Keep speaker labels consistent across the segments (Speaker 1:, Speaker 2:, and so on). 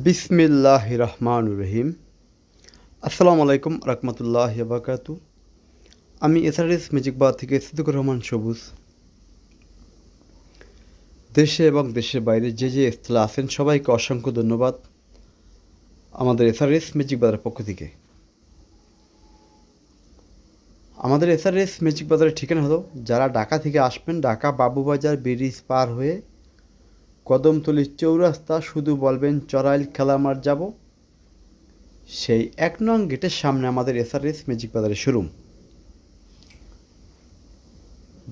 Speaker 1: বিসমিল্লাহির রহমানির রহিম। আসসালামু আলাইকুম রহমতুল্লাহি ওয়া বারাকাতুহু। আমি এসআরএস ম্যাজিক বার থেকে সিদ্দিকুর রহমান সবুজ। দেশে এবং দেশের বাইরে যে স্থলে আছেন সবাইকে অসংখ্য ধন্যবাদ আমাদের এসআরএস ম্যাজিক বাজারের পক্ষ থেকে। আমাদের এসআরএস ম্যাজিক বাজারের ঠিকানা হলো, যারা ঢাকা থেকে আসবেন, ঢাকা বাবুবাজার ব্রিজ পার হয়ে কদমতলী চৌরাস্তা শুধু বলবেন চড়াইল খেলামাঠ যাব, সেই ১ নং গেটের সামনে আমাদের এসআরএস ম্যাজিক বাজারের শোরুম।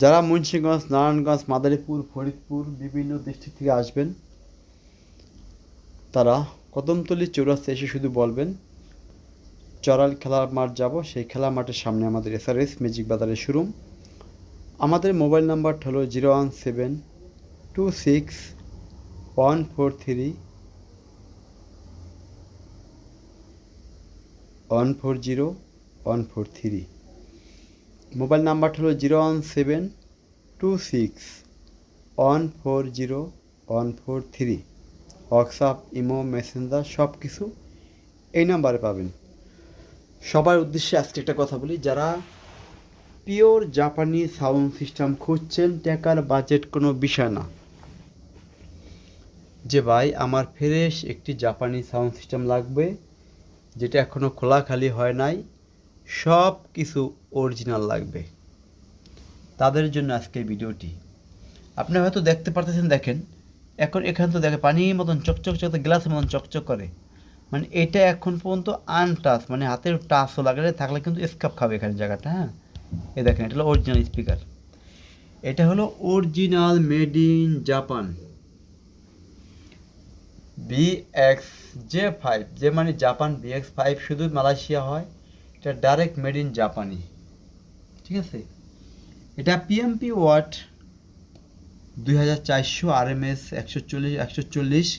Speaker 1: যারা মুন্সিগঞ্জ, নারায়ণগঞ্জ, মাদারীপুর, ফরিদপুর বিভিন্ন ডিস্ট্রিক্ট থেকে আসবেন, তারা কদমতলী চৌরাস্তা এসে শুধু বলবেন চড়াইল খেলার মাঠ যাব, সেই খেলা মাঠের সামনে আমাদের এসআরএস ম্যাজিক বাজারের শোরুম। আমাদের মোবাইল নাম্বারটা হলো 01726140143। মোবাইল নাম্বারটা হলো 01726140143। হোয়াটসঅ্যাপ, ইমো, মেসেঞ্জার সব কিছু এই নাম্বারে পাবেন। সবার উদ্দেশ্যে আজকে একটা কথা বলি, যারা পিওর জাপানি সাউন্ড সিস্টেম খুঁজছেন, টাকার বাজেট কোনো বিষয় না, যে ভাই আমার ফ্রেশ একটি জাপানি সাউন্ড সিস্টেম লাগবে, যেটা এখনও খোলাখালি হয় নাই, সব কিছু অরিজিনাল লাগবে, তাদের জন্য আজকের ভিডিওটি। আপনি হয়তো দেখতে পারতেছেন, দেখেন এখন এখানে তো দেখে পানির মতন চকচক চকচক, গ্লাসের মতন চকচক করে, মানে এটা এখন পর্যন্ত আনটাচ, মানে হাতের টাচও লাগালে থাকলে কিন্তু স্কাপ খাবে এখানে জায়গাটা। হ্যাঁ, এই দেখেন এটা হলো অরিজিনাল স্পিকার, এটা হলো original made in Japan BX-J5, যে মানে জাপান BX5 শুধু মালয়েশিয়া হয়, এটা ডাইরেক্ট মেড ইন জাপানি। ঠিক আছে, এটা PMP watt 2400, RMS 140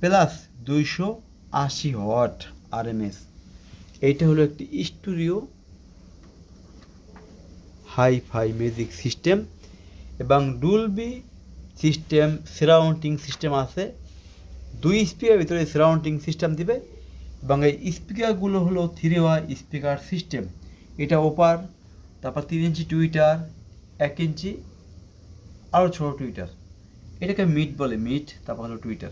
Speaker 1: plus 280 watt RMS। এইটা হলো একটি স্টুডিও হাই-ফাই মিউজিক সিস্টেম এবং ডুলবি সিস্টেম, সারাউন্ডিং সিস্টেম আছে। 2 স্পিকার ভিতরে সারাউন্ডিং সিস্টেম দিবে এবং এই স্পিকারগুলো হলো 3-ওয়ে স্পিকার সিস্টেম। এটা ওপার, তারপর 3 ইঞ্চি টুইটার, 1 ইঞ্চি আরও ছোটো টুইটার, এটাকে মিট বলে, মিট, তারপর হলো টুইটার।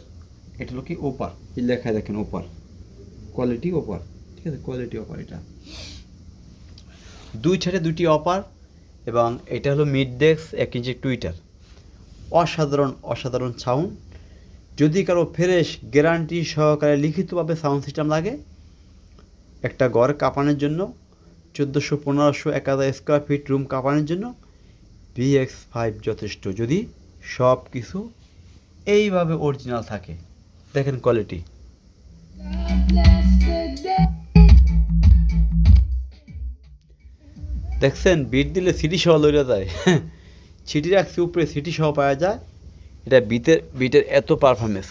Speaker 1: এটা হলো কি ওপার, এই লেখা দেখেন ওপার, কোয়ালিটি ওপার। ঠিক আছে, কোয়ালিটি ওপার। এটা 2 ছেড়ে 2টি অপার এবং এটা হলো মিড ডেস্ক, 1 ইঞ্চি টুইটার। অসাধারণ অসাধারণ সাউন্ড। যদি কারো ফ্রেশ গ্যারান্টি সহকারে লিখিতভাবে সাউন্ড সিস্টেম লাগে, একটা ঘর কাঁপানোর জন্য 1400, 1500, 1000 স্কোয়ার ফিট রুম কাঁপানোর জন্য BX5 যথেষ্ট, যদি সব কিছু এইভাবে অরিজিনাল থাকে। দেখেন কোয়ালিটি। দেখছেন, বিট দিলে সিটি সহ লইয়া যায়। সিটি রাখছি উপরে, সিটি সহ পাওয়া যায়। এটা বিটের এত পারফরমেন্স,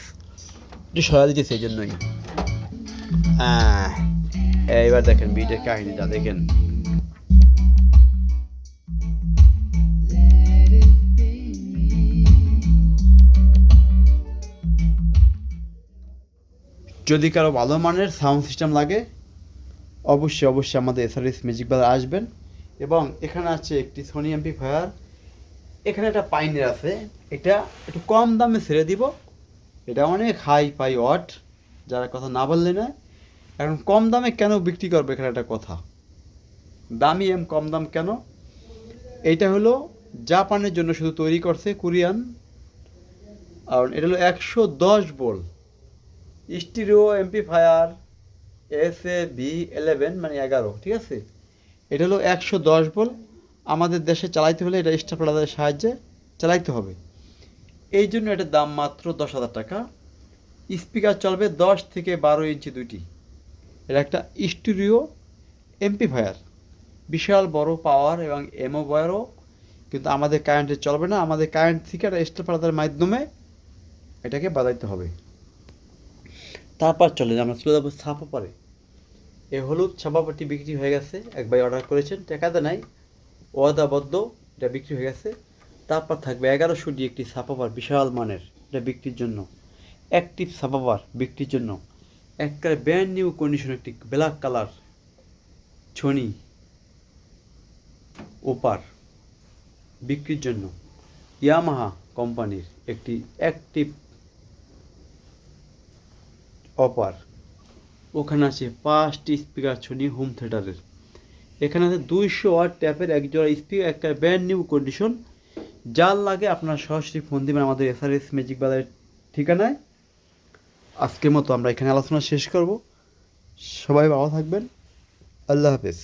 Speaker 1: একটু সরা দিচ্ছে সেই জন্যই। হ্যাঁ, এইবার দেখেন বিটের কাহিনিটা দেখেন। যদি কারো ভালো মানের সাউন্ড সিস্টেম লাগে, অবশ্যই অবশ্যই আমাদের এসআরএস ম্যাজিক বাজার আসবেন। এবং এখানে আছে একটি সোনি অ্যাম্পলিফায়ার, এখানে একটা পাইনের আছে, এটা একটু কম দামে ছেড়ে দিব। এটা অনেক হাই ফাই ওয়াট, যারা কথা না বললে না। এখন কম দামে কেন বিক্রি করবে, এখানে একটা কথা, দামি কম দাম কেন? এইটা হলো জাপানের জন্য শুধু তৈরি করছে, কোরিয়ান। আর এটা হলো 110 ভোল্ট স্টিরিও অ্যাম্পলিফায়ার SA-V11, মানে 11। ঠিক আছে, এটা হলো 110 ভোল্ট। আমাদের দেশে চালাইতে হলে এটা স্টাপলারের সাহায্যে চালাইতে হবে, এই জন্য এটার দাম মাত্র 10,000 টাকা। স্পিকার চলবে 10 থেকে 12 ইঞ্চি দুইটি। এটা একটা স্টুডিও অ্যাম্পলিফায়ার, বিশাল বড় পাওয়ার এবং এমও বড়, কিন্তু আমাদের কারেন্টে চলবে না, আমাদের কারেন্ট থেকে একটা স্টাপলারের মাধ্যমে এটাকে বাজাইতে হবে। তারপর চলে আমরা চলে যাবো ছাপাপারে। এই হলুদ ছাপাপাটি বিক্রি হয়ে গেছে, এক ভাই অর্ডার করেছেন, টাকাতে নাই, ওয়াদাবদ্ধ, এটা বিক্রি হয়ে গেছে। তারপর থাকবে 1100 একটি ছাপাপার, বিশাল মানের, এটা বিক্রির জন্য অ্যাক্টিভ সাবাবার বিক্রির জন্য একটা ব্র্যান্ড নিউ কন্ডিশন একটি ব্ল্যাক কালার ছনি ওপার বিক্রির জন্য ইয়ামাহা কোম্পানির একটি অ্যাক্টিভ অপার। ওখানে আছে 5টি স্পিকার ছনি হোম থিয়েটারের। এখানে আছে 200 ওয়াট ট্যাপের একজোড়া স্পিকার, একটা ব্র্যান্ড নিউ কন্ডিশন। যার লাগে আপনারা সরাসরি ফোন দিবেন আমাদের এসআরএস ম্যাজিক বাজারের ঠিকানায়। আজকের মতো আমরা এখানে আলোচনা শেষ করব। সবাই ভালো থাকবেন। আল্লাহ হাফেজ।